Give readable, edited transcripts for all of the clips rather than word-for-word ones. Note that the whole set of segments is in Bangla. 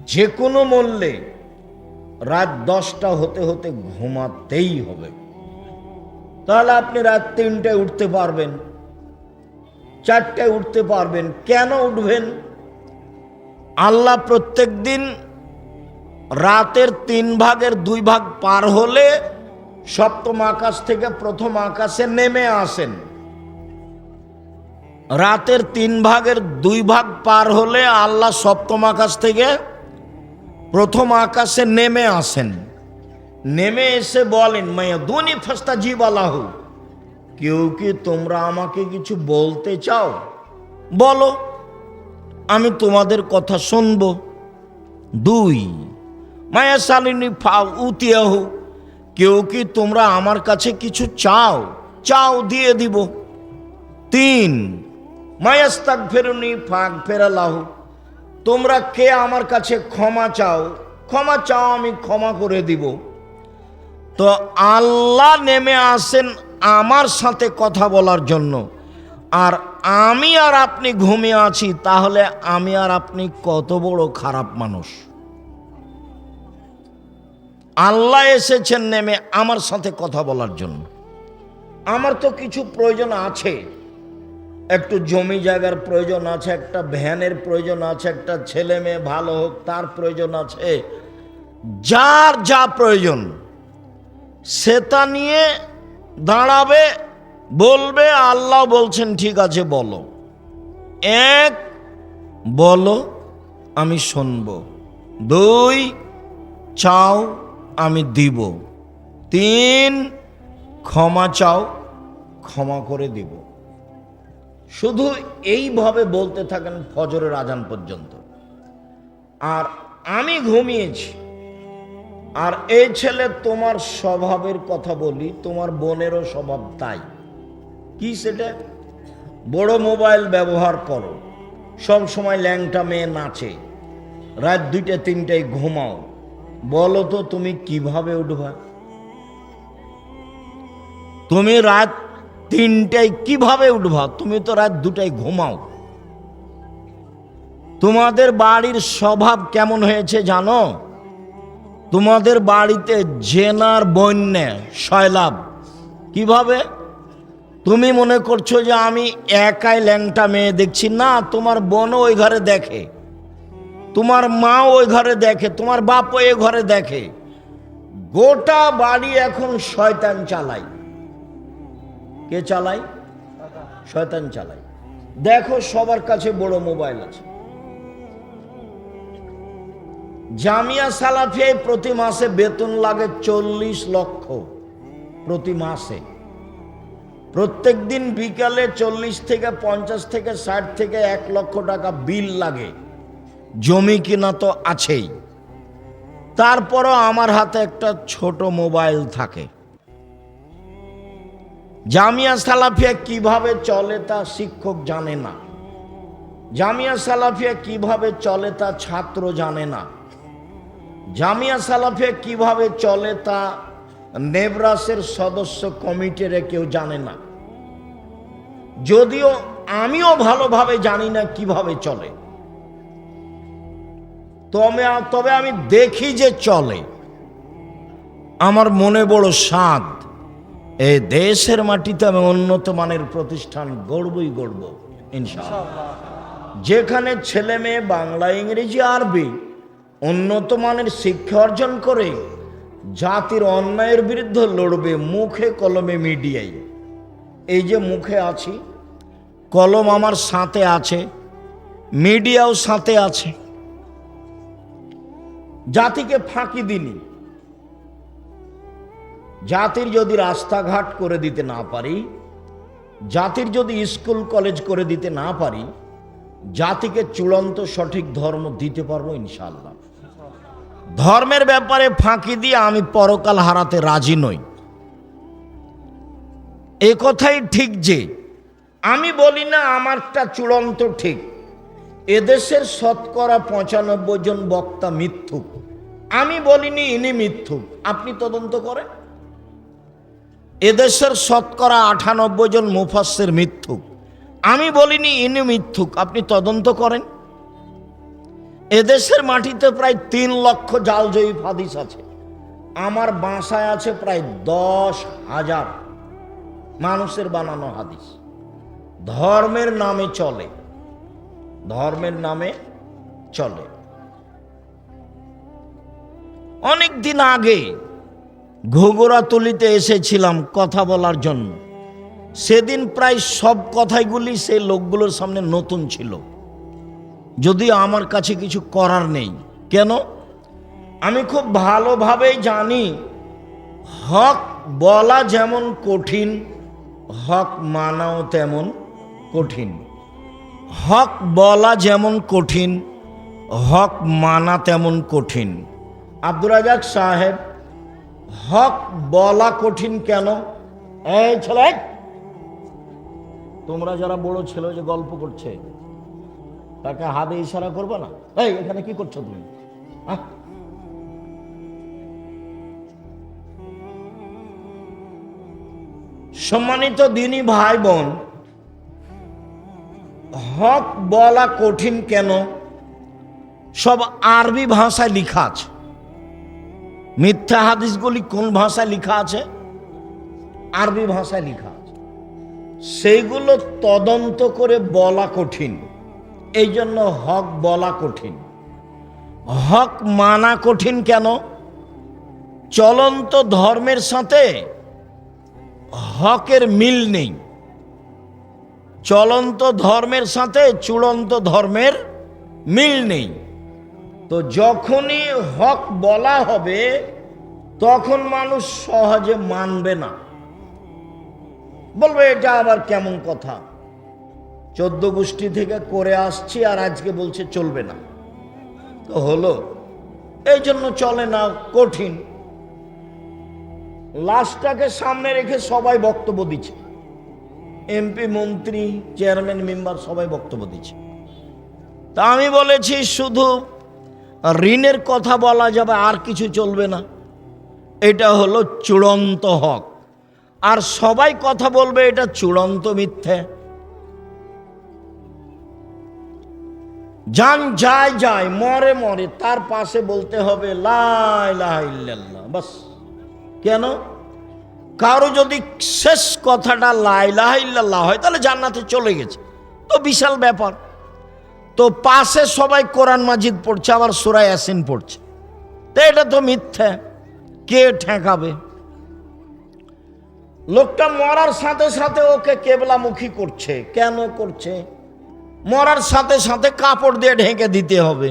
যে কোনো মূল্যে রাত 10টা হতে হতে ঘুমাতেই হবে। তাহলে আপনি রাত 3টায় উঠতে পারবেন, 4টায় উঠতে পারবেন। কেন উঠবেন? আল্লাহ প্রত্যেক দিন রাতের 3 ভাগের 2 ভাগ পার হলে সপ্তম আকাশ থেকে প্রথম আকাশে নেমে আসেন। রাতের 3 ভাগের 2 ভাগ পার হলে আল্লাহ সপ্তম আকাশ থেকে প্রথম আকাশে নেমে আসেন। নেমে এসে বলেন, মায়া দুনি ফাস্তা জিবালাহু, কেউ কি তোমরা আমাকে কিছু বলতে চাও? বলো, আমি তোমাদের কথা শুনব। 2, মায়া সালিনী ফাউ উতিয়াহু, কেউ কি তোমরা আমার কাছে কিছু চাও? চাও, দিয়ে দিব। 3, মায়াস্তাক ফেরুনি ফাঁক ফেরালাহু, তোমরা কে আমার কাছে ক্ষমা চাও? ক্ষমা চাও, আমি ক্ষমা করে দিব। তো আল্লাহ নেমে আসেন আমার সাথে কথা বলার জন্য, আর আমি আর আপনি ঘুমিয়ে আছি। তাহলে আমি আর আপনি কত বড় খারাপ মানুষ! আল্লাহ এসেছেন নেমে আমার সাথে কথা বলার জন্য। আমার তো কিছু প্রয়োজন আছে, একটু জমি জায়গার প্রয়োজন আছে, একটা ভ্যানের প্রয়োজন আছে, একটা ছেলে মেয়ে ভালো হোক তার প্রয়োজন আছে। যার যা প্রয়োজন সেটা নিয়ে দাঁড়াবে, বলবে। আল্লাহ বলছেন ঠিক আছে বলো। 1, বলো, আমি শুনব। 2, চাও, আমি দিব। 3, ক্ষমা চাও, ক্ষমা করে দিব। শুধু এইভাবে বলতে থাকেন ফজরের আজান পর্যন্ত। আর আমি ঘুমিয়েছি। আর এই ছেলে, তোমার স্বভাবের কথা বলি, তোমার বোনেরও স্বভাব তাই। কি সেটা? বড় মোবাইল ব্যবহার করো, সব সময় ল্যাংটা মেয়ে নাচে, রাত 2টা 3টায় ঘুমাও। বলো তো তুমি কিভাবে উঠবা? তুমি রাত 3টায় কিভাবে উঠবা? তুমি তো রাত 2টায় ঘুমাও। তোমাদের বাড়ির স্বভাব কেমন হয়েছে জানো? তোমাদের বাড়িতে জেনার বন্যা সয়লাভ। কিভাবে? তুমি মনে করছো যে আমি একাই ল্যাংটা মেয়ে দেখছি। না, তোমার বোনও ওই ঘরে দেখে, তোমার মাও ওই ঘরে দেখে, তোমার বাপও ওই ঘরে দেখে। গোটা বাড়ি এখন শয়তান চালায়। কে চালায়? শয়তান চালায়। দেখো, সবার কাছে বড় মোবাইল আছে। জামিয়া সালাফিয়ায় প্রতি মাসে বেতন লাগে 40 লক্ষ প্রতি মাসে। প্রত্যেক দিন বিকালে 40 থেকে 50 থেকে 60 থেকে 1 লক্ষ টাকা বিল লাগে। জমি কিনা তো আছেই, তারপরও আমার হাতে একটা ছোট মোবাইল থাকে। জামিয়া সালাফিয়া কিভাবে চলে তা শিক্ষক জানে না, জামিয়া সালাফিয়া কিভাবে চলে তা ছাত্র জানে না, জামিয়া সালাফিয়া কিভাবে চলে তা নেবরাসের সদস্য কমিটির কেউ জানে না। যদিও আমিও ভালোভাবে জানি না কিভাবে চলে, তবে আমি দেখি যে চলে। আমার মনে বড় স্বাদ, এই দেশের মাটিতে আমি উন্নত মানের প্রতিষ্ঠান গড়বই গড়ব ইনশাআল্লাহ, যেখানে ছেলে মেয়ে বাংলা, ইংরেজি, আরবি উন্নত মানের শিক্ষা অর্জন করে জাতির অন্যায়ের বিরুদ্ধে লড়বে মুখে কলমে মিডিয়ায়। এই যে মুখে আছি, কলম আমার সাথে আছে, মিডিয়াও সাথে আছে। জাতিকে ফাঁকি দিনি। জাতির যদি রাস্তাঘাট করে দিতে না পারি, জাতির যদি স্কুল কলেজ করে দিতে না পারি, জাতিকে চূড়ান্ত সঠিক ধর্ম দিতে পারবো ইনশাআল্লাহ। ধর্মের ব্যাপারে ফাঁকি দিয়ে আমি পরকাল হারাতে রাজি নই। এ কথাই ঠিক যে আমি বলি না আমারটা চূড়ান্ত ঠিক। এদেশের শতকরা 95 জন বক্তা মিথ্যুক। আমি বলিনি ইনি মিথ্যুক, আপনি তদন্ত করেন। এদেশের শতকরা 98 জন মুফাসসির মিথ্যুক। আমি বলিনি ইনি মিথ্যুক, আপনি তদন্ত করেন। এদেশের মাটিতে প্রায় 3 লক্ষ জাল জয়ীফ হাদিস আছে। আমার বাসায় আছে প্রায় 10,000 মানুষের বানানো হাদিস। ধর্মের নামে চলে, ধর্মের নামে চলে। অনেক দিন আগে ঘুঘুরাতলিতে এসেছিলাম কথা বলার জন্য। সেদিন প্রায় সব কথাইগুলি সেই লোকগুলোর সামনে নতুন ছিল, যদিও আমার কাছে কিছু করার নেই। কেন? আমি খুব ভালোভাবেই জানি হক বলা যেমন কঠিন, হক মানাও তেমন কঠিন। হক বলা যেমন কঠিন, হক মানা তেমন কঠিন। আব্দুর রাজাক সাহেব, হক বলা কঠিন কেন? এই ছেলে, তোমরা যারা বড় ছেলে যে গল্প করছে তাকে হাতে ইশারা করবে না? এই এখানে কি করছো তুমি? সম্মানিত দিনী ভাই বোন, হক বলা কঠিন কেন? সব আরবি ভাষায় লেখা আছে। মিথ্যা হাদিসগুলি কোন ভাষায় লেখা আছে? আরবি ভাষায় লেখা আছে। সেইগুলো তদন্ত করে বলা কঠিন, এই জন্য হক বলা কঠিন। হক মানা কঠিন কেন? চলন্ত ধর্মের সাথে হকের মিল নেই। চলন্ত ধর্মের সাথে চূড়ান্ত ধর্মের মিল নেই। তো যখনই হক বলা হবে তখন মানুষ সহজে মানবে না, বলবে এটা আবার কেমন কথা, 14 গোষ্ঠী থেকে করে আসছি আর আজকে বলছে চলবে না। তো হলো, এই জন্য চলে না, কঠিন। লাশটাকে সামনে রেখে সবাই বক্তব্য দিচ্ছে, এমপি, মন্ত্রী, চেয়ারম্যান, মেম্বার সবাই বক্তব্য দিচ্ছে। তা আমি বলেছি শুধু ঋণের কথা বলা যাবে, আর কিছু চলবে না। এটা হলো চূড়ান্ত হক। আর সবাই কথা বলবে এটা চূড়ান্ত মিথ্যে। জান যায় যায়, মরে মরে, তার পাশে বলতে হবে লা ইলাহা ইল্লাল্লাহ, বাস। কেন? কারো যদি শেষ কথাটা লা ইলাহা ইল্লাল্লাহ হয় তাহলে জান্নাতে চলে গেছে, তো বিশাল ব্যাপার। তো পাশে সবাই কোরআন মাজিদ পড়ছে, আবার সূরা ইয়াসিন পড়ছে, তো এটা তো মিথ্যা। কে ঠেকাবে? লোকটা মরার সাথে সাথে ওকে কেবলামুখী করছে। কেন করছে? মরার সাথে সাথে কাপড় দিয়ে ঢেকে দিতে হবে,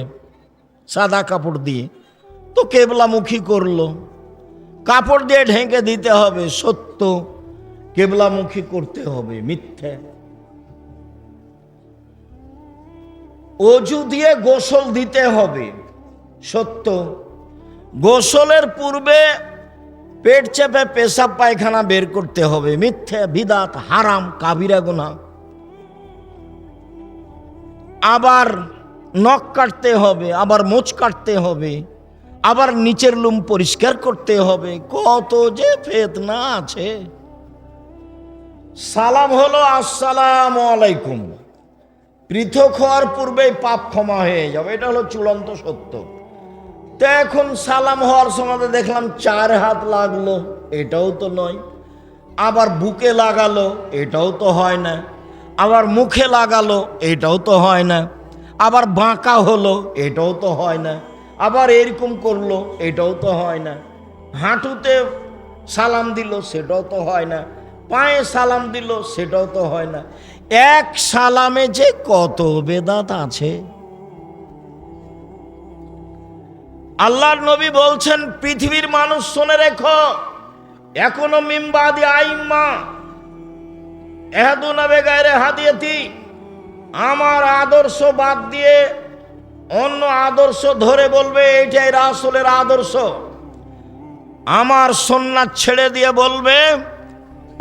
সাদা কাপড় দিয়ে, তো কেবলামুখী করলো। কাপড় দিয়ে ঢেকে দিতে হবে, সত্য। কেবলামুখী করতে হবে, মিথ্যে। অজু দিয়ে গোসল দিতে হবে, সত্য। গোসলের পূর্বে পেট চেপে পেশাব পায়খানা বের করতে হবে, মিথ্যে, বিদাত, হারাম, কাবিরা গুনাহ। আবার নখ কাটতে হবে, আবার মোচ কাটতে হবে, আবার নিচের লুম পরিষ্কার করতে হবে। কত যে ফেতনা আছে। সালাম হলো আসসালামু আলাইকুম, পৃথক হওয়ার পূর্বেই পাপ ক্ষমা হয়ে যাবে, এটা হলো চূড়ান্ত সত্য। তো এখন সালাম হওয়ার সময় দেখলাম 4 হাত লাগলো, এটাও তো নয়। আবার বুকে লাগালো, এটাও তো হয় না। আবার মুখে লাগালো, এটাও তো হয় না। আবার বাঁকা হলো, এটাও তো হয় না। আবার এরকম করলো, এটাও তো হয় না। হাঁটুতে সালাম দিল, সেটাও তো হয় না। পায়ে সালাম দিল, সেটাও তো হয় না। এক সালামে যে কত বেদাত আছে। আল্লাহর নবী বলছেন, পৃথিবীর মানুষ শুনে রেখো, এখনো মিম্বাদি আইম্মা এহাদুনা বেগায়রে হাদিয়াতি, আমার আদর্শ বাদ দিয়ে অন্য আদর্শ ধরে বলবে এটাই রাসূলের আদর্শ। আমার সুন্নাত ছেড়ে দিয়ে বলবে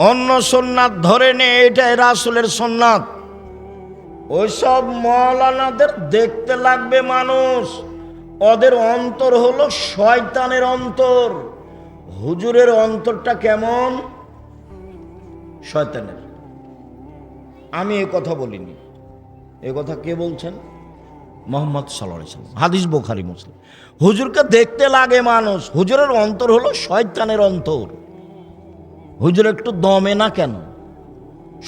অন্য সুন্নাত ধরে নে, এটাই রাসূলের সুন্নাত। ওইসব মাওলানাদের দেখতে লাগবে মানুষ, ওদের অন্তর হলো শয়তানের অন্তর। হুজুরের অন্তরটা কেমন? শয়তানের। আমি এ কথা বলিনি, এ কথা কে বলছেন? মোহাম্মদ সাল্লাল্লাহু আলাইহি ওয়াসাল্লাম, হাদিস বুখারী মুসলিম। হুজুরকে দেখতে লাগে মানুষ, হুজুরের অন্তর হলো শয়তানের অন্তর। হুজুর একটু দমে না কেন?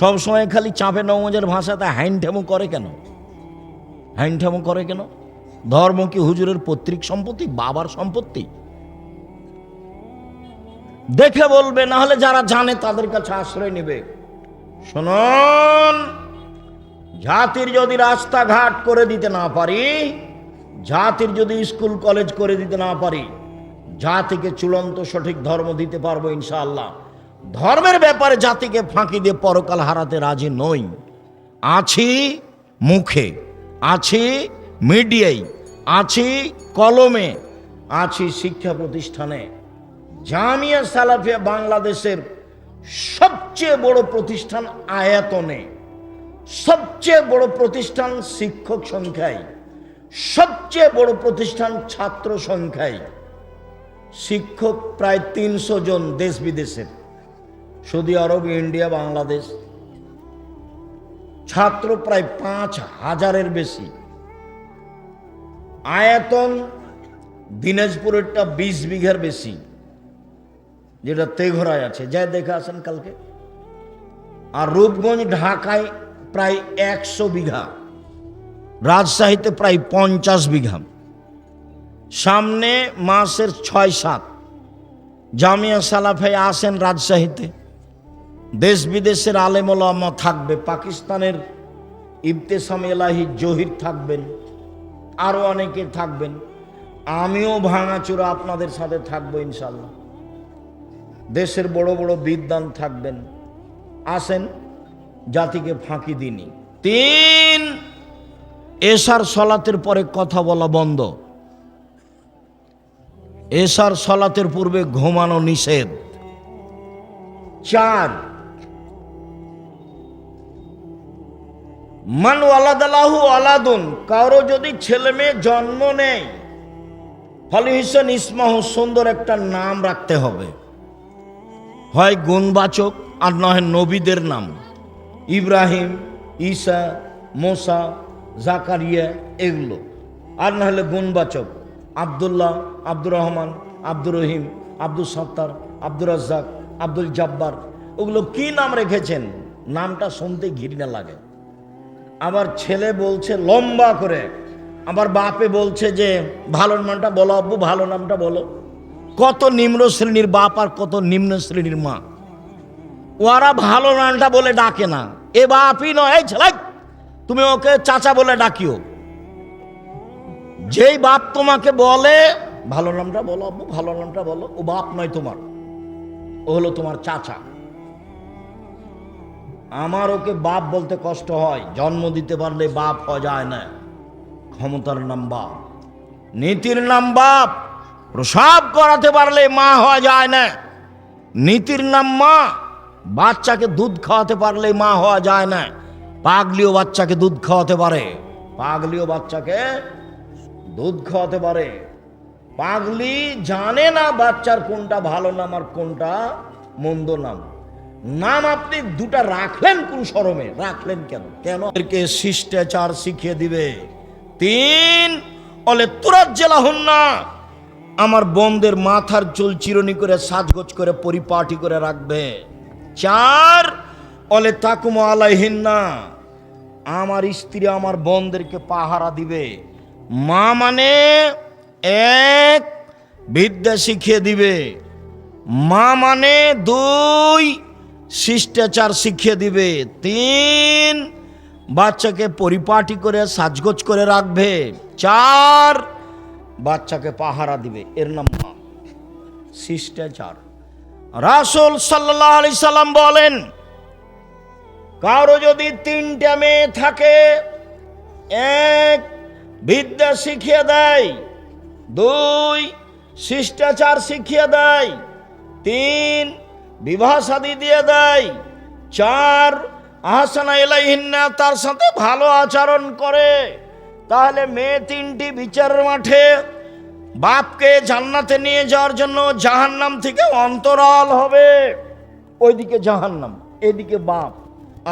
সবসময় খালি চাপে নওয়াজের ভাষাতে হাইনঠামো করে কেন? হাইনঠামো করে কেন? ধর্ম কি হুজুরের পৈতৃক সম্পত্তি, বাবার সম্পত্তি? দেখে বলবে, না হলে যারা জানে তাদের কাছে আশ্রয় নেবে। শুনুন, জাতির যদি রাস্তাঘাট করে দিতে না পারি, জাতির যদি স্কুল কলেজ করে দিতে না পারি, জাতিকে চূড়ান্ত সঠিক ধর্ম দিতে পারবো ইনশাআল্লাহ। ধর্মের ব্যাপারে জাতিকে ফাঁকি দিয়ে পরকাল হারাতে রাজি নই। আছি মুখে, আছি মিডিয়ায়, আছি কলমে, আছি শিক্ষা প্রতিষ্ঠানে। জামিয়া সালাফিয়া বাংলাদেশের সবচেয়ে বড় প্রতিষ্ঠান আয়তনে, সবচেয়ে বড় প্রতিষ্ঠান শিক্ষক সংখ্যায়, সবচেয়ে বড় প্রতিষ্ঠান ছাত্র সংখ্যায়। শিক্ষক প্রায় 300 জন দেশ বিদেশের, সৌদি আরব, ইন্ডিয়া, বাংলাদেশ। ছাত্র প্রায় 5000-এর বেশি। আয়তন দিনাজপুরেরটা 20 বিঘার বেশি, যেটা তেঘরায় আছে, যাই দেখে আসেন কালকে। আর রূপগঞ্জ ঢাকায় প্রায় 100 বিঘা, রাজশাহীতে প্রায় 50 বিঘা। সামনে মাসের 6-7 জামিয়া সালাফিয়া আসেন রাজশাহীতে। দেশ বিদেশের আলেম ওলামা থাকবে, পাকিস্তানের ইবতেসাম এলাহি জহির থাকবেন, আরও অনেকে থাকবেন। আমিও ভাঙাচোরা আপনাদের সাথে থাকবো ইনশাল্লাহ। দেশের বড় বড় বিদ্বান থাকবেন। আসেন, জাতিকে ফাঁকি দিনি। 3, এশার সলাতের পরে কথা বলা বন্ধ। এশার সলাতের পূর্বে ঘুমানো নিষেধ। 4, মান ওয়ালাদালাহু আলাদুন, কারো যদি ছেলে মেয়ে জন্ম নেয়, ফালিহিসান ইসমাহু, সুন্দর একটা নাম রাখতে হবে, হয় গুণবাচক আর নয় নবীদের নাম, ইব্রাহিম, ঈসা, মোসা, জাকারিয়া, এগুলো। আর না হলে গুণবাচক, আব্দুল্লাহ, আব্দুর রহমান, আব্দুর রহিম, আব্দুল সত্তার, আব্দুর রাজ্জাক, আব্দুল জব্বার। ওগুলো কি নাম রেখেছেন? নামটা শুনতে ঘৃণা লাগে। আবার ছেলে বলছে লম্বা করে, আবার বাপে বলছে যে ভালো নামটা বলো আব্বু, ভালো নামটা বলো। কত নিম্ন শ্রেণীর বাপ আর কত নিম্ন শ্রেণীর মা। ওরা ভালো নামটা বলে ডাকে না। এ বাপই নয়, এই ছেলে তুমি ওকে চাচা বলে ডাকিও। যেই বাপ তোমাকে বলে ভালো নামটা বলো আব্বু, ভালো নামটা বলো, ও বাপ নয় তোমার, ও হলো তোমার চাচা। আমার ওকে বাপ বলতে কষ্ট হয়। জন্ম দিতে পারলে বাপ হওয়া যায় না। ক্ষমতার নাম বাপ, নীতির নাম বাপ। প্রসাব করাতে পারলে মা হওয়া যায় না, নীতির নাম মা। বাচ্চাকে দুধ খাওয়াতে পারলে মা হওয়া যায় না। পাগলিও বাচ্চাকে দুধ খাওয়াতে পারে, পাগলিও বাচ্চাকে দুধ খাওয়াতে পারে। পাগলি জানে না বাচ্চার কোনটা ভালো নাম আর কোনটা মন্দ নাম। নাম আপনি দুটা রাখলেন কোন শরমে? রাখলেন কেন? কেন? এদেরকে শিষ্টাচার শিখিয়ে দিবে। 3, অলে তুরাজ্জালাহুন্না, আমার বোনদের মাথার চুল চিরুনি করে সাজগোজ করে পরিপাটি করে রাখবে। 4, অলে তাকুম আলাইহিন্না, আমার স্ত্রী আমার বোনদেরকে পাহারা দিবে। মা মানে 1, বিদ্যা শিখিয়ে দিবে। মা মানে 2, শিষ্টাচার শিখিয়ে দিবে। 3, বাচ্চাকে পরিপাটি করে সাজগোজ করে রাখবে। 4, বাচ্চাকে পাহারা দিবে। এর নাম মা, শিষ্টাচার। রাসূল সাল্লাল্লাহু আলাইহি সাল্লাম বলেন, কারো যদি 3টা মেয়ে থাকে, 1, বিদ্যা শিখিয়ে দেয়, 2, শিষ্টাচার শিখিয়ে দেয়, 3, বিবাহ শাদী দিয়ে দেয়, 4, আহসানা ইলাইহিন্না, তার সাথে ভালো আচরণ করে, তাহলে মেয়ে 3টি বিচারের মাঠে বাপকে জান্নাতে নিয়ে যাওয়ার জন্য জাহান্নাম থেকে অন্তরাল হবে। ওইদিকে জাহান্নাম, এদিকে বাপ,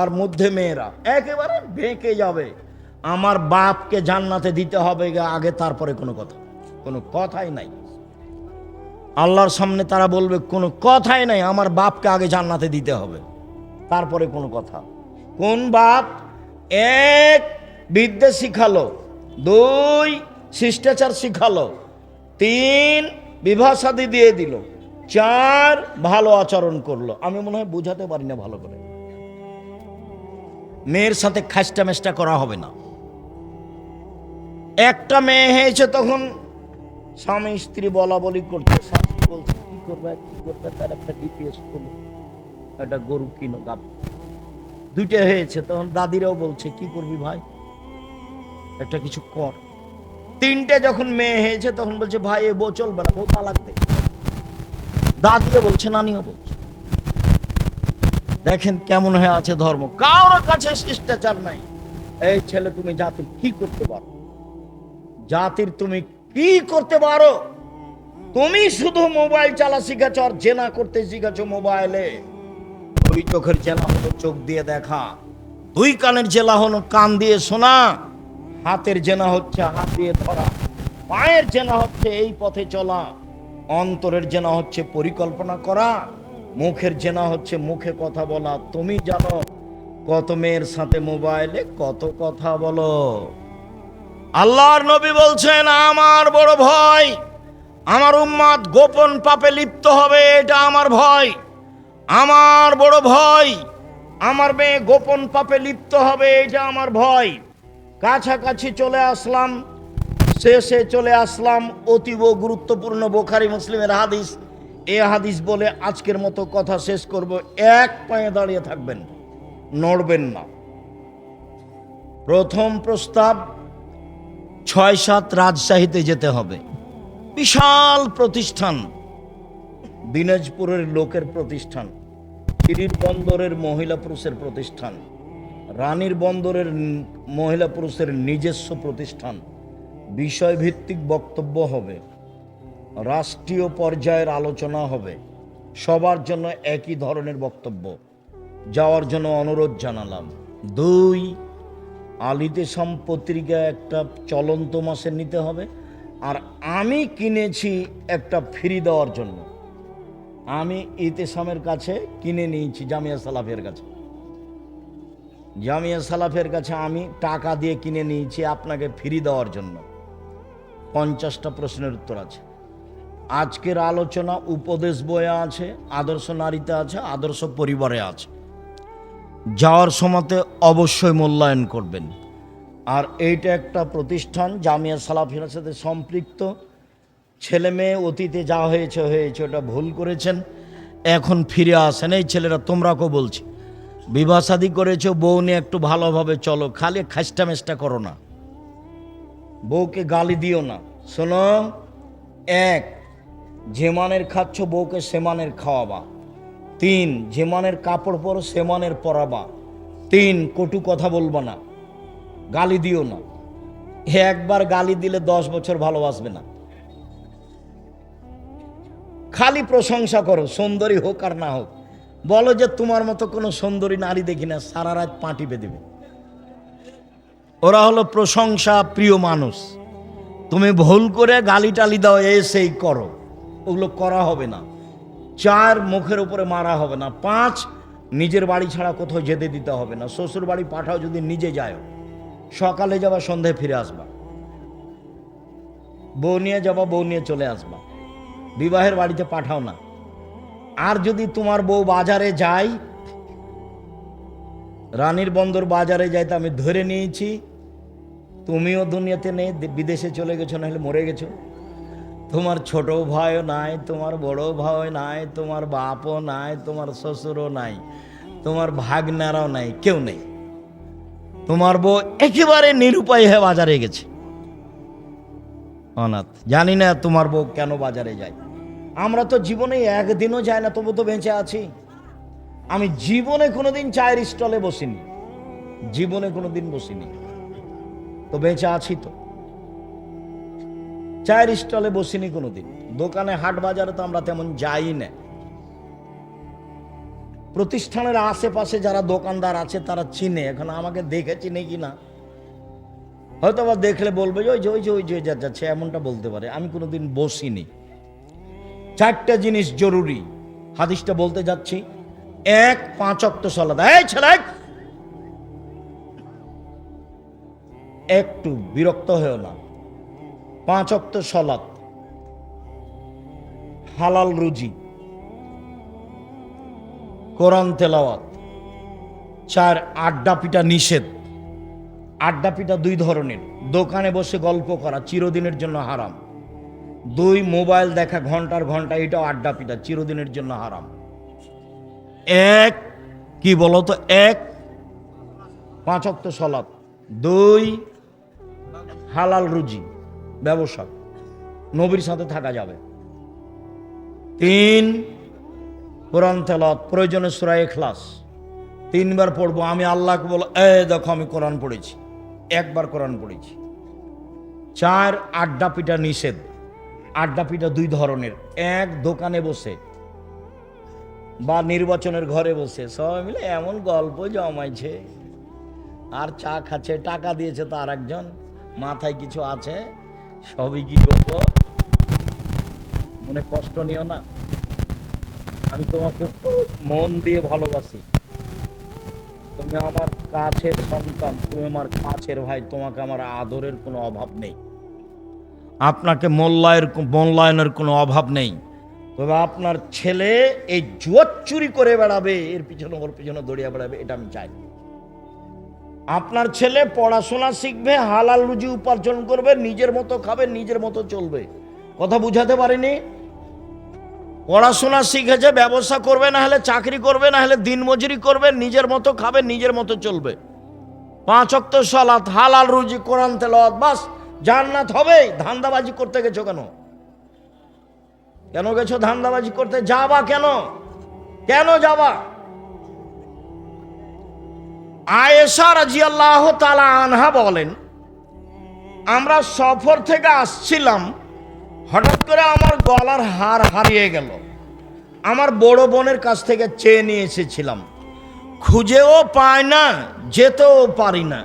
আর মধ্যে মেয়েরা একেবারে বেঁকে যাবে। আমার বাপকে জান্নাতে দিতে হবে আগে, তারপরে কোনো কথা, কোনো কথাই নাই। আল্লাহর সামনে তারা বলবে কোনো কথাই নাই, আমার বাপকে আগে জান্নাতে দিতে হবে, তারপরে কোনো কথা। কোন বাপ? এক, বিদ্যা শিখালো, দুই, শিষ্টাচার শিখালো, তিন, বিবাহ শাদী দিয়ে দিল, চার, ভালো আচরণ করলো। আমি মনে হয় বুঝাতে পারি না ভালো করে। মেয়ের সাথে খাস্টা মেষ্টা করা হবে না। একটা মেয়ে হয়েছে তখন স্বামী স্ত্রী বলা বলি করছে, শাশুড়ি বলছে কি করবে কি করবে, তার একটা ডিপিএস করলো, একটা গরু কিনো, গাব। দুইটা হয়েছে তখন দাদিরাও বলছে কি করবি ভাই, একটা কিছু কর। তিনটে যখন মেয়ে হয়েছে তখন বলছে ভাই এ বউ চলবে না, বউ তালাক দে। দাদিও বলছে, নানিও বলছে। দেখেন কেমন হয়ে আছে ধর্ম, কারোর কাছে শিষ্টাচার নাই। এই ছেলে তুমি জাতির কি করতে পারো, জাতির তুমি কি করতে পারো? তুমি শুধু মোবাইল চালা শিখেছ আর জেনা করতে শিখেছ মোবাইলে। দুই চোখের জেলা হলো চোখ দিয়ে দেখা, দুই কানের জেলা হলো কান দিয়ে শোনা, হাতের জেনা হচ্ছে হাত দিয়ে ধরা, পায়ের জেনা হচ্ছে এই পথে চলা, অন্তরের জেনা হচ্ছে পরিকল্পনা করা, মুখের জেনা হচ্ছে মুখে কথা বলা। তুমি জানো কত মেয়ের সাথে মোবাইলে কত কথা বলো। আল্লাহর নবী বলছেন আমার বড় ভয়, আমার উম্মাত গোপন পাপে লিপ্ত হবে, এটা আমার ভয়। আমার বড় ভয়, আমার মেয়ে গোপন পাপে লিপ্ত হবে, এটা আমার ভয়। কাছাকাছি চলে আসলাম, শেষে চলে আসলাম। অতীব গুরুত্বপূর্ণ বুখারী মুসলিমের হাদিস। এ হাদিস বলে আজকের মতো কথা শেষ করব। এক পায়ে দাঁড়িয়ে থাকবেন, নড়বেন না। প্রথম প্রস্তাব, ৬-৭ রাজশাহীতে যেতে হবে। বিশাল প্রতিষ্ঠান, দিনাজপুরের লোকের প্রতিষ্ঠান, চিরির বন্দরের মহিলা পুরুষের প্রতিষ্ঠান, রানীর বন্দরের মহিলা পুরুষের নিজস্ব প্রতিষ্ঠান। বিষয়ভিত্তিক বক্তব্য হবে, রাষ্ট্রীয় পর্যায়ের আলোচনা হবে, সবার জন্য একই ধরনের বক্তব্য। যাওয়ার জন্য অনুরোধ জানালাম। ২, আলিতেসাম পত্রিকা একটা চলন্ত মাসে নিতে হবে, আর আমি কিনেছি একটা ফ্রি দেওয়ার জন্য। আমি ইতেসামের কাছে কিনে নিয়েছি, জামিয়া সালাফের কাছে, জামিয়া সালাফের কাছে আমি টাকা দিয়ে কিনে নিয়েছি আপনাকে ফ্রি দেওয়ার জন্য। 50টা প্রশ্নের উত্তর আছে। আজকের আলোচনা উপদেশ বইয়ে আছে, আদর্শ নারীতে আছে, আদর্শ পরিবারে আছে। যাওয়ার সময়তে অবশ্যই মূল্যায়ন করবেন। আর এইটা একটা প্রতিষ্ঠান জামিয়া সালাফিয়ার সাথে সম্পৃক্ত। ছেলে মেয়ে অতীতে যা হয়েছে হয়েছে, ওটা ভুল করেছেন, এখন ফিরে আসেন। এই ছেলেরা তোমরাকেও বলছি, বিবাহ শাদী করেছো, বউ নিয়ে একটু ভালোভাবে চলো, খালি খাস্টা মেষ্টা করো না, বউকে গালি দিও না। শোনো, এক, যে মানের খাচ্ছ বউকে সেমানের খাওয়াবা। 3, যে মানের কাপড় পরো সেমানের পরাবা। 3, কটু কথা বলবা না, গালি দিও না। একবার গালি দিলে 10 বছর ভালোবাসবে না। খালি প্রশংসা করো, সুন্দরী হোক আর না হোক। বলো যে তোমার মতো কোনো সুন্দরী নারী দেখি না, সারা রাত পাটি বেঁধে। ওরা হলো প্রশংসা প্রিয় মানুষ। তুমি ভুল করে গালি টালি দাও, সেই করো, ওগুলো করা হবে না। 4, মুখের উপরে মারা হবে না। 5, নিজের বাড়ি ছাড়া কোথাও যেতে দিতে হবে না। শ্বশুর বাড়ি পাঠাও যদি নিজে যায়, সকালে যাবা সন্ধ্যায় ফিরে আসবা, বউ নিয়ে যাবা বউ নিয়ে চলে আসবা, বিবাহের বাড়িতে পাঠাও না। আর যদি তোমার বউ বাজারে যায়, রানীর বন্দর বাজারে যাইতে আমি ধরে নিয়েছি, তুমিও দুনিয়াতে নেই, বিদেশে চলে গেছো, নাহলে মরে গেছো। তোমার ছোট ভাইও নাই, তোমার বড় ভাই নাই, তোমার বাপও নাই, তোমার শ্বশুরও নাই, তোমার ভাগনারাও নাই, কেউ নেই। তোমার বউ একেবারে নিরুপায় হয়ে বাজারে গেছে, অনাথ। জানি না তোমার বউ কেন বাজারে যায়। আমরা তো জীবনে একদিনও যাই না, তবু তো বেঁচে আছি। আমি জীবনে কোনোদিন চায়ের স্টলে বসিনি, জীবনে কোনোদিন বসিনি, তো বেঁচে আছি তো। চায়ের স্টলে বসিনি কোনোদিন, দোকানে হাট বাজারে তো আমরা তেমন যাই না। প্রতিষ্ঠানের আশেপাশে যারা দোকানদার আছে তারা চিনে, এখন আমাকে দেখে চিনে কি না হয়তো আবার দেখলে বলবে যে ওই যে যাচ্ছে, এমনটা বলতে পারে। আমি কোনোদিন বসিনি। 4টা জিনিস জরুরি হাদিসটা বলতে যাচ্ছি। 1, 5 ওয়াক্ত সালাত। এই ছেলে, একটু বিরক্ত হয়েও না। 5 ওয়াক্ত সালাত, হালাল রুজি, কোরআন তেলাওয়াত। 4, আড্ডা পিটা নিষেধ। আড্ডা পিটা 2 ধরনের। দোকানে বসে গল্প করা চিরদিনের জন্য হারাম। 2, মোবাইল দেখা ঘন্টার ঘন্টা, এটাও আড্ডা পিটা চিরদিনের জন্য হারাম। 1, কি বলতো? 1, 5 ওয়াক্ত সালাত। 2, হালাল রুজি, ব্যবসা, নবীর সাথে থাকা যাবে। 3, কোরআন তেলাওয়াত, প্রয়োজনে সূরা ইখলাস 3 বার পড়বো। আমি আল্লাহকে বলবো, দেখো আমি কোরআন পড়েছি, 1 বার কোরআন পড়েছি। 4, আড্ডা পিটা নিষেধ। আড্ডা পিটা 2 ধরনের। 1, দোকানে বসে বা নির্বাচনের ঘরে বসে সবাই মিলে এমন গল্প জমাইছে আর চা খাচ্ছে, টাকা দিয়েছে তো আর একজন, মাথায় কিছু আছে, সবই কি করবো, মনে কষ্ট নিও না, আমি তোমাকে মন দিয়ে ভালোবাসি, তুমি আমার কাছের সন্তান, তুমি আমার কাছের ভাই, তোমাকে আমার আদরের কোনো অভাব নেই, আপনাকে মূল্যায়নের কোনো অভাব নেই। তবে আপনার ছেলে এই জুয়ার চুরি করে বেড়াবে, এর পিছনে ওর পিছনে দৌড়িয়ে বেড়াবে, এটা আমি চাই। আপনার ছেলে পড়াশোনা শিখবে, হালাল রুজি উপার্জন করবে, নিজের মতো খাবে, নিজের মতো চলবে। কথা বুঝাতে পারিনি? পড়াশোনা শিখেছে, ব্যবসা করবে, না হলে চাকরি করবে, না হলে দিনমজুরি করবে, নিজের মতো খাবে, নিজের মতো চলবে। 5 ওয়াক্ত সালাত, হালাল রুজি, কোরআন তেলাওয়াত, বাস জান্নাত হবে। ধান্দাবাজি করতে গেছো কেন? কেন গেছো ধান্দাবাজি করতে? যাবা কেন? কেন যাবা? আয়েশা রাদিয়াল্লাহু তাআলা আনহা বলেন, আমরা সফর থেকে আসছিলাম, হঠাৎ করে আমার গলার হার হারিয়ে গেল। আমার বড় বোনের কাছ থেকে চেয়ে নিয়ে এসেছিলাম, খুঁজেও পাই না, যেতেও পারি না।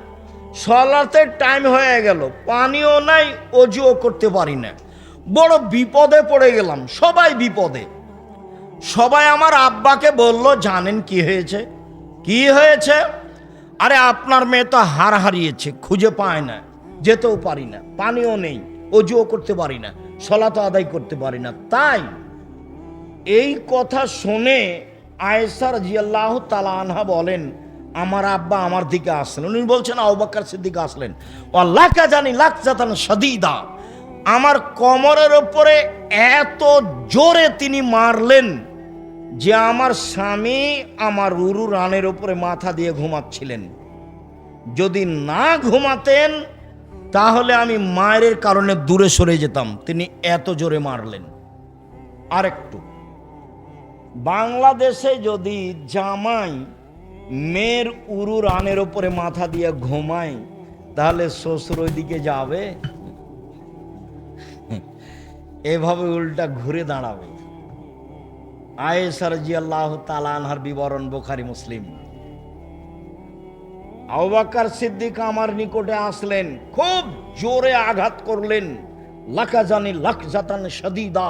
সালাতের টাইম হয়ে গেল, পানিও নাই, অজুও করতে পারি না। বড় বিপদে পড়ে গেলাম, সবাই বিপদে। সবাই আমার আব্বাকে বলল, জানেন কি হয়েছে? কি হয়েছে? আরে আপনার মেয়ে তো হার হারিয়েছে, খুঁজে পায় না, যেতেও পারি না, পানিও নেই, অজুও করতে পারি না, সালাত আদায় করতে পারি না। তাই এই কথা শুনে আয়েশা রাদিয়াল্লাহু তাআলা আনহা বলেন, আমার আব্বা আমার দিকে আসলেন। উনি বলছেন আবু বকর সিদ্দিক আসলেন, ওয়াল্লাকা জানি লাকজাতান শাদীদা, আমার কোমরের উপরে এত জোরে তিনি মারলেন যে আমার স্বামী আমার উরু রানের উপরে মাথা দিয়ে ঘুমাচ্ছিলেন। যদি না ঘুমাতেন তাহলে আমি মায়ের কারণে দূরে সরে যেতাম, তিনি এত জোরে মারলেন। আরেকটু, বাংলাদেশে যদি জামাই মেয়ের উরু রানের উপরে মাথা দিয়ে ঘুমায়, তাহলে শ্বশুর ওইদিকে যাবে, এভাবে উল্টা ঘুরে দাঁড়াবে। আয়েশা রাদিয়াল্লাহু তাআলা আনহার বিবরণ, বুখারী মুসলিম। আবু বকর সিদ্দিক আমার নিকটে আসলেন, খুব জোরে আঘাত করলেন, লাকাজানি লাকজাতান শাদীদা,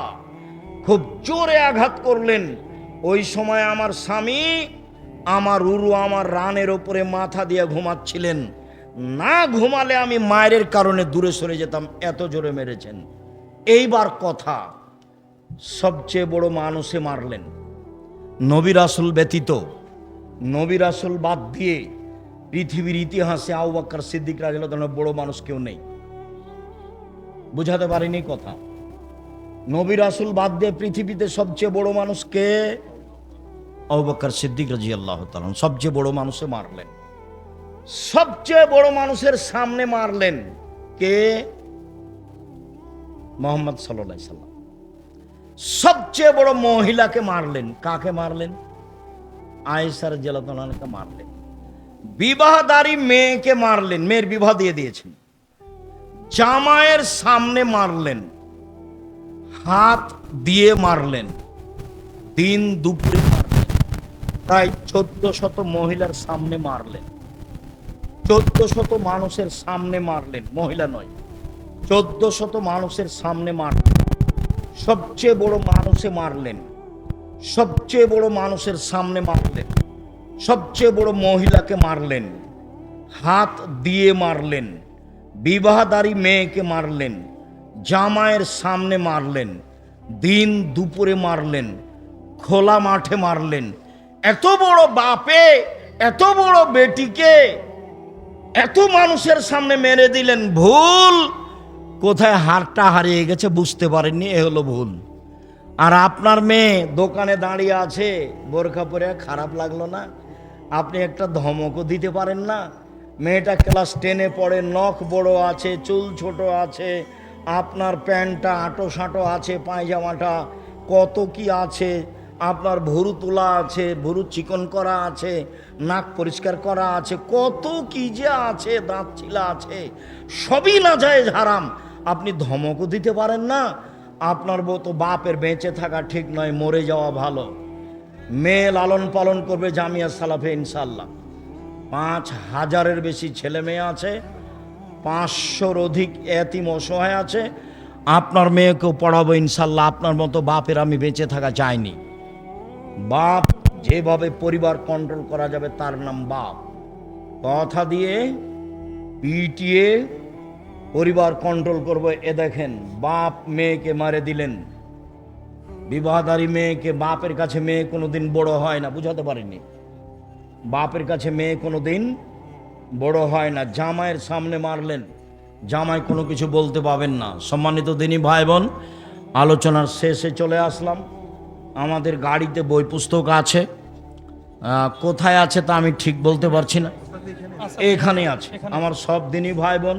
খুব জোরে আঘাত করলেন। ওই সময় আমার স্বামী আমার উরু আমার রানের উপরে মাথা দিয়ে ঘুমাচ্ছিলেন, না ঘুমালে আমি মায়ের কারণে দূরে সরে যেতাম, এত জোরে মেরেছেন। এইবার কথা, সবচেয়ে বড় মানুষে মারলেন, নবী রাসূল ব্যতীত, নবী রাসূল বাদ দিয়ে পৃথিবীর ইতিহাসে আবু বকর সিদ্দিক রাদিয়াল্লাহু তাআলা বড় মানুষ কেউ নেই। বুঝাতে পারিনি কথা? নবী রাসূল বাদ দিয়ে পৃথিবীতে সবচেয়ে বড় মানুষ কে? আবু বকর সিদ্দিক রাদিয়াল্লাহু তাআলা। সবচেয়ে বড় মানুষে মারলেন, সবচেয়ে বড় মানুষের সামনে মারলেন কে? মুহাম্মদ সাল্লাল্লাহু আলাইহি সাল্লাম। সবচেয়ে বড় মহিলাকে মারলেন, কাকে মারলেন? আয়েশা রাদিয়াল্লাহু তাআলাকে মারলেন। বিবাহদারী মেয়েকে মারলেন, মেয়ের বিবাহ দিয়ে দিয়েছেন। জামাইয়ের সামনে মারলেন, হাত দিয়ে মারলেন, দিন দুপুরে মারলেন, প্রায় 1400 মহিলার সামনে মারলেন। 1400 মানুষের সামনে মারলেন, মহিলা নয়, 1400 মানুষের সামনে মারলেন। সবচেয়ে বড় মানুষে মারলেন, সবচেয়ে বড় মানুষের সামনে মারলেন, সবচেয়ে বড় মহিলাকে মারলেন, হাত দিয়ে মারলেন, বিবাহদারী মেয়েকে মারলেন, জামাইয়ের সামনে মারলেন, দিন দুপুরে মারলেন, খোলা মাঠে মারলেন। এত বড় বাপে এত বড় বেটিকে এত মানুষের সামনে মেরে দিলেন। ভুল কোথায় হারটা হারিয়ে গেছে বুঝতে পারেননি, এ হলো ভুল। আর আপনার মেয়ে দোকানে দাঁড়িয়ে আছে বোরখা পরে, খারাপ লাগলো না? আপনি একটা ধমকও দিতে পারেন না? মেয়েটা ক্লাস 10-এ পড়ে, নখ বড় আছে, চুল ছোট আছে, আপনার প্যান্টটা আঁটো সাঁটো আছে, পায়জামাটা কত কি আছে, আপনার ভুরু তোলা আছে, ভুরু চিকন করা আছে, নাক পরিষ্কার করা আছে, কত কি যে আছে, দাঁত ছিলা আছে, সবই নাজায়েজ হারাম। আপনি ধমকও দিতে পারেন না? আপনার বউ তো বাপের বেঁচে থাকা ঠিক নয়, মরে যাওয়া ভালো। মেয়ে লালন পালন করবে জামিয়া সালাফে ইনশাল্লাহ। 5000-এর বেশি ছেলে মেয়ে আছে, 500-র অধিক এতিম অসহায় আছে। আপনার মেয়েকেও পড়াবো ইনশাল্লাহ। আপনার মতো বাপের আমি বেঁচে থাকা চাইনি। বাপ যেভাবে পরিবার কন্ট্রোল করা যাবে তার নাম বাপ। কথা দিয়ে পিটিয়ে পরিবার কন্ট্রোল করবো, এ দেখেন বাপ মেয়েকে মারে দিলেন। বিবাহদারী মেয়েকে, বাপের কাছে মেয়ে কোনোদিন বড় হয় না, বুঝাতে পারিনি। বাপের কাছে মেয়ে কোনোদিন বড় হয় না। জামাইয়ের সামনে মারলেন, জামাই কোনো কিছু বলতে পাবেন না। সম্মানিত দিনী ভাই বোন, আলোচনার শেষে চলে আসলাম। আমাদের গাড়িতে বই পুস্তক আছে, কোথায় আছে তা আমি ঠিক বলতে পারছি না, এখানে আছে। আমার সব দিনী ভাই বোন,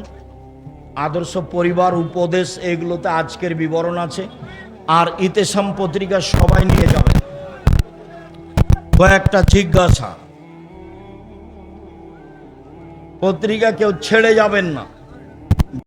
আদর্শ পরিবার, উপদেশ, এগুলোতে আজকের বিবরণ আছে। আর ইতেসাম পত্রিকা সবাই নিয়ে যাবেন। কয়েকটা জিজ্ঞাসা, পত্রিকা কেউ ছেড়ে যাবেন না।